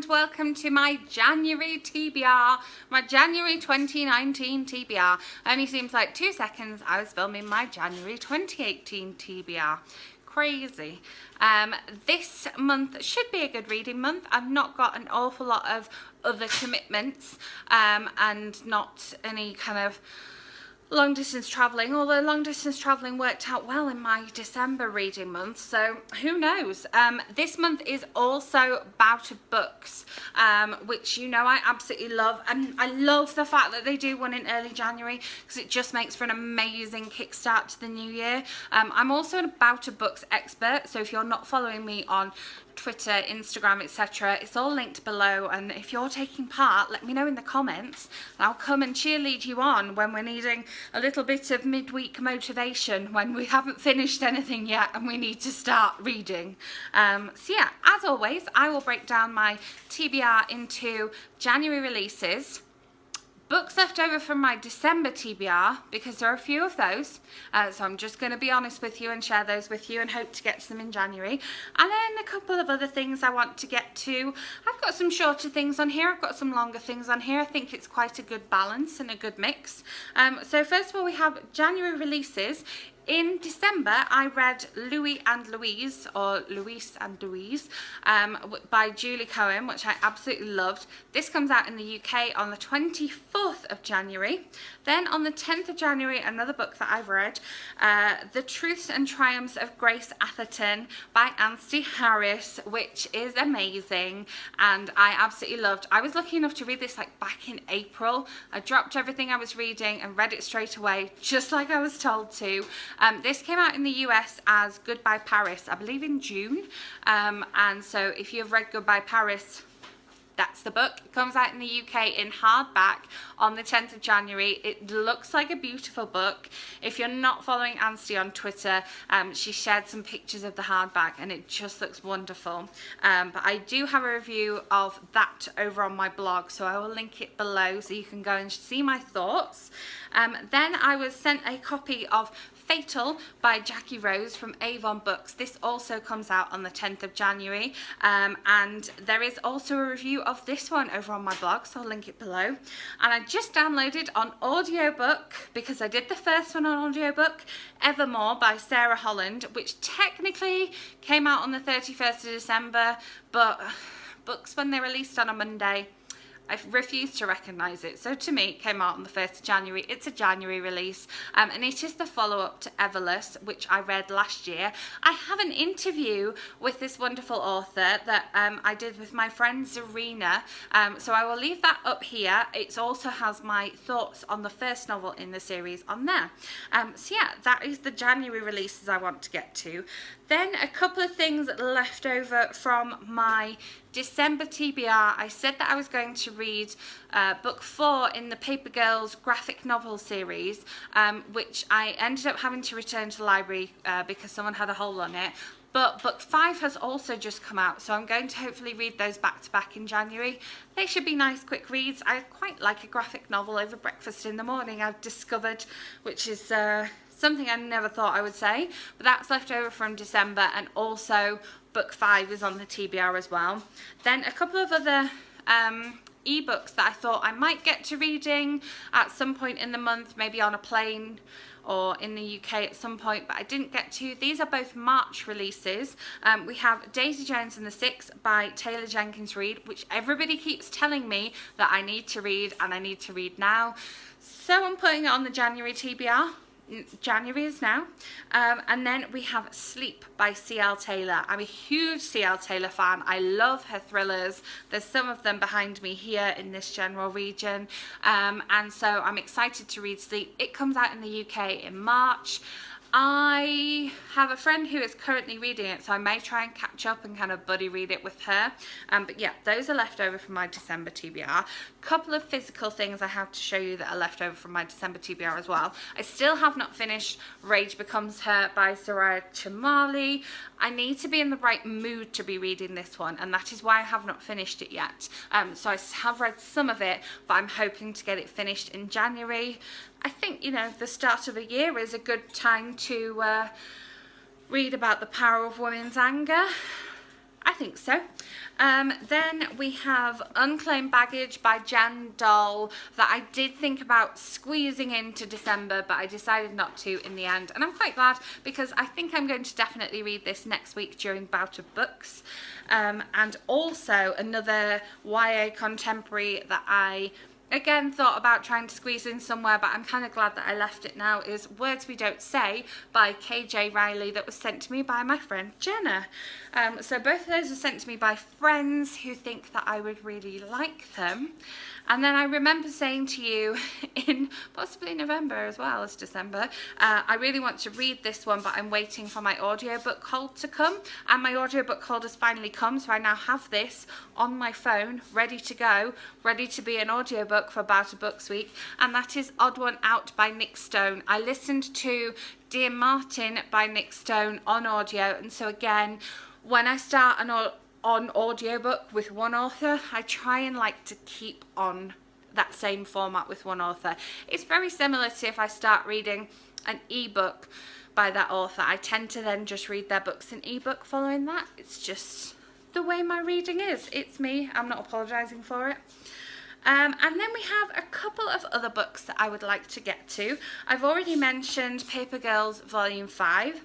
and welcome to my January TBR, my January 2019 TBR. Only seems like 2 seconds I was filming my January 2018 TBR. Crazy. This month should be a good reading month. I've not got an awful lot of other commitments and not any kind of long distance travelling, although long distance travelling worked out well in my December reading month, so who knows. This month is also Bout of Books, which you know I absolutely love, and I love the fact that they do one in early January because it just makes for an amazing kickstart to the new year. I'm also a Bout of Books expert, so if you're not following me on Twitter, Instagram, etc., it's all linked below, and if you're taking part, let me know in the comments and I'll come and cheerlead you on when we're needing a little bit of midweek motivation when we haven't finished anything yet and we need to start reading. So yeah, as always, I will break down my TBR into January releases, books left over from my December TBR, because there are a few of those, so I'm just going to be honest with you and share those with you and hope to get to them in January, and then a couple of other things I want to get to. I've got some shorter things on here, I've got some longer things on here. I think it's quite a good balance and a good mix. So first of all, we have January releases. In December, I read Louis and Louise, or Louise and Louise, by Julie Cohen, which I absolutely loved. This comes out in the UK on the 24th of January. Then on the 10th of January, another book that I've read, The Truths and Triumphs of Grace Atherton by Anstey Harris, which is amazing and I absolutely loved. I was lucky enough to read this like back in April. I dropped everything I was reading and read it straight away, just like I was told to. This came out in the US as Goodbye Paris, I believe in June, and so if you've read Goodbye Paris, that's the book. It comes out in the UK in hardback on the 10th of January. It looks like a beautiful book. If you're not following Anstey on Twitter, she shared some pictures of the hardback and it just looks wonderful. But I do have a review of that over on my blog, so I will link it below so you can go and see my thoughts. Then I was sent a copy of Fatal by Jackie Rose from Avon Books. This also comes out on the 10th of January, and there is also a review of this one over on my blog, so I'll link it below. And I just downloaded on audiobook, because I did the first one on audiobook, Evermore by Sarah Holland, which technically came out on the 31st of December, but books when they're released on a Monday, I refuse to recognise it. So to me, it came out on the 1st of January. It's a January release, and it is the follow-up to Everless, which I read last year. I have an interview with this wonderful author that I did with my friend Zarina, so I will leave that up here. It also has my thoughts on the first novel in the series on there. So yeah, that is the January releases I want to get to. Then a couple of things left over from my December TBR. I said that I was going to read book 4 in the Paper Girls graphic novel series, which I ended up having to return to the library because someone had a hole on it. But book 5 has also just come out, so I'm going to hopefully read those back to back in January. They should be nice quick reads. I quite like a graphic novel over breakfast in the morning, I've discovered, which is something I never thought I would say, but that's left over from December, and also book 5 is on the TBR as well. Then a couple of other ebooks that I thought I might get to reading at some point in the month, maybe on a plane or in the UK at some point, but I didn't get to. These are both March releases. We have Daisy Jones and the Six by Taylor Jenkins Reid, which everybody keeps telling me that I need to read, and I need to read now. So I'm putting it on the January TBR. January is now. And then we have Sleep by C.L. Taylor. I'm a huge C.L. Taylor fan. I love her thrillers. There's some of them behind me here in this general region, and so I'm excited to read Sleep. It comes out in the UK in March. I have a friend who is currently reading it, so I may try and catch up and kind of buddy read it with her. But yeah, those are left over from my December TBR. Couple of physical things I have to show you that are left over from my December TBR as well. I still have not finished Rage Becomes Her by Soraya Chemaly. I need to be in the right mood to be reading this one, and that is why I have not finished it yet. So I have read some of it, but I'm hoping to get it finished in January. I think, you know, the start of a year is a good time to read about the power of women's anger. I think so. Then we have Unclaimed Baggage by Jan Doll that I did think about squeezing into December, but I decided not to in the end. And I'm quite glad, because I think I'm going to definitely read this next week during Bout of Books. And also another YA contemporary that I again thought about trying to squeeze in somewhere, but I'm kind of glad that I left it now, is Words We Don't Say by KJ Riley, that was sent to me by my friend Jenna. So both of those were sent to me by friends who think that I would really like them. And then I remember saying to you in possibly November as well as December, I really want to read this one, but I'm waiting for my audiobook hold to come. And my audiobook hold has finally come, so I now have this on my phone, ready to go, ready to be an audiobook for Bout of Books Week. And that is Odd One Out by Nick Stone. I listened to Dear Martin by Nick Stone on audio, and so again, when I start on audiobook with one author, I try and like to keep on that same format with one author. It's very similar to if I start reading an ebook by that author. I tend to then just read their books in ebook following that. It's just the way my reading is. It's me. I'm not apologising for it. And then we have a couple of other books that I would like to get to. I've already mentioned Paper Girls Volume 5.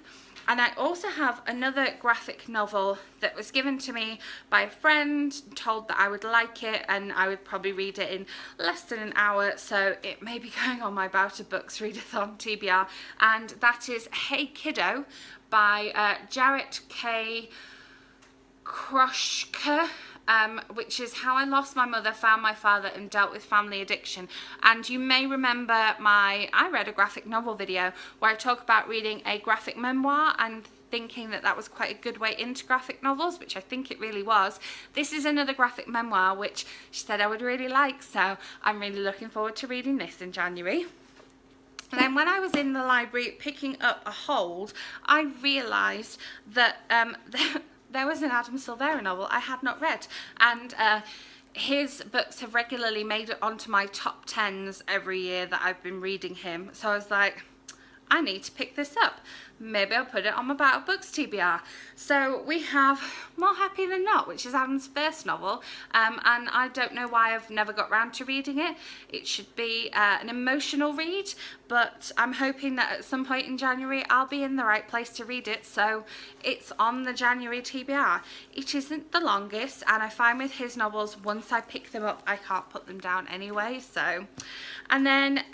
And I also have another graphic novel that was given to me by a friend, told that I would like it and I would probably read it in less than an hour, so it may be going on my Bout of Books Readathon TBR, and that is Hey Kiddo by Jarrett K. Kroschke. Which is How I Lost My Mother, Found My Father and Dealt with Family Addiction. And you may remember I read a graphic novel video where I talk about reading a graphic memoir and thinking that that was quite a good way into graphic novels, which I think it really was. This is another graphic memoir which she said I would really like, so I'm really looking forward to reading this in January. And then when I was in the library picking up a hold, I realised that there was an Adam Silvera novel I had not read, and his books have regularly made it onto my top 10s every year that I've been reading him. So I was like, I need to pick this up. Maybe I'll put it on my Bout of Books TBR. So we have More Happy Than Not, which is Adam's first novel, and I don't know why I've never got round to reading it. It should be an emotional read, but I'm hoping that at some point in January I'll be in the right place to read it, so it's on the January TBR. It isn't the longest, and I find with his novels, once I pick them up, I can't put them down anyway, so. And then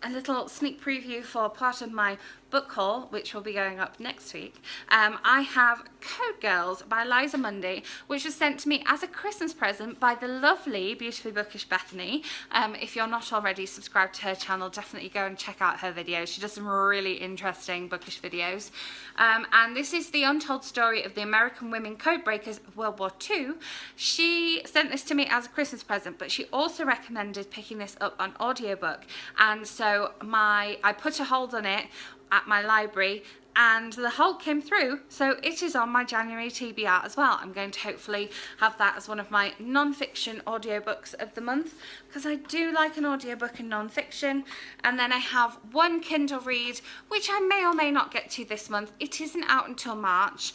a little sneak preview for part of my book haul, which will be going up next week. I have Code Girls by Liza Mundy, which was sent to me as a Christmas present by the lovely Beautifully Bookish Bethany. If you're not already subscribed to her channel, definitely go and check out her videos. She does some really interesting bookish videos. And this is the untold story of the American women code breakers of World War II. She sent this to me as a Christmas present, but she also recommended picking this up on audiobook. And so I put a hold on it at my library, and the hold came through, so it is on my January TBR as well. I'm going to hopefully have that as one of my non-fiction audiobooks of the month, because I do like an audiobook in non-fiction. And then I have one Kindle read, which I may or may not get to this month. It isn't out until March,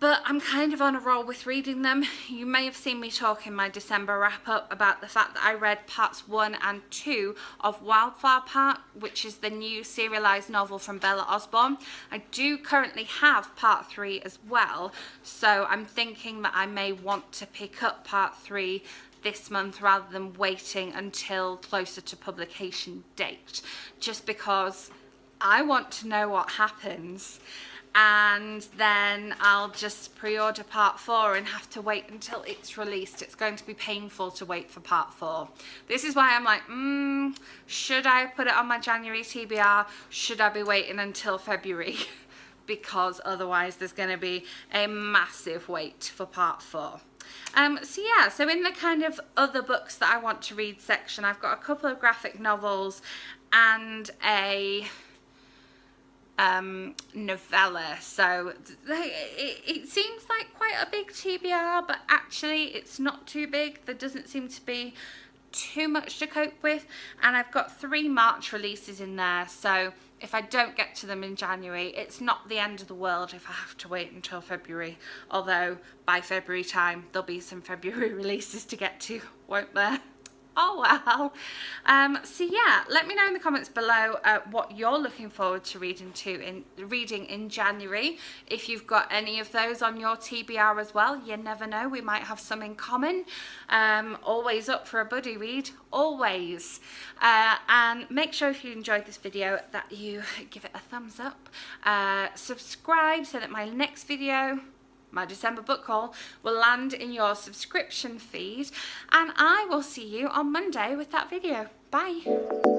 but I'm kind of on a roll with reading them. You may have seen me talk in my December wrap-up about the fact that I read parts 1 and 2 of Wildflower Park, which is the new serialised novel from Bella Osborne. I do currently have part 3 as well, so I'm thinking that I may want to pick up part 3 this month rather than waiting until closer to publication date, just because I want to know what happens. And then I'll just pre-order part 4 and have to wait until it's released. It's going to be painful to wait for part 4. This is why I'm like, should I put it on my January TBR? Should I be waiting until February? Because otherwise there's going to be a massive wait for part 4. So in the kind of other books that I want to read section, I've got a couple of graphic novels and a novella. So it seems like quite a big TBR, but actually it's not too big. There doesn't seem to be too much to cope with, and I've got 3 March releases in there, so if I don't get to them in January, it's not the end of the world if I have to wait until February, although by February time there'll be some February releases to get to, won't there? Oh well. So yeah, let me know in the comments below what you're looking forward to reading in January. If you've got any of those on your TBR as well, you never know, we might have some in common. Always up for a buddy read, always. And make sure if you enjoyed this video that you give it a thumbs up. Subscribe so that my next video, my December book haul, will land in your subscription feed, and I will see you on Monday with that video. Bye.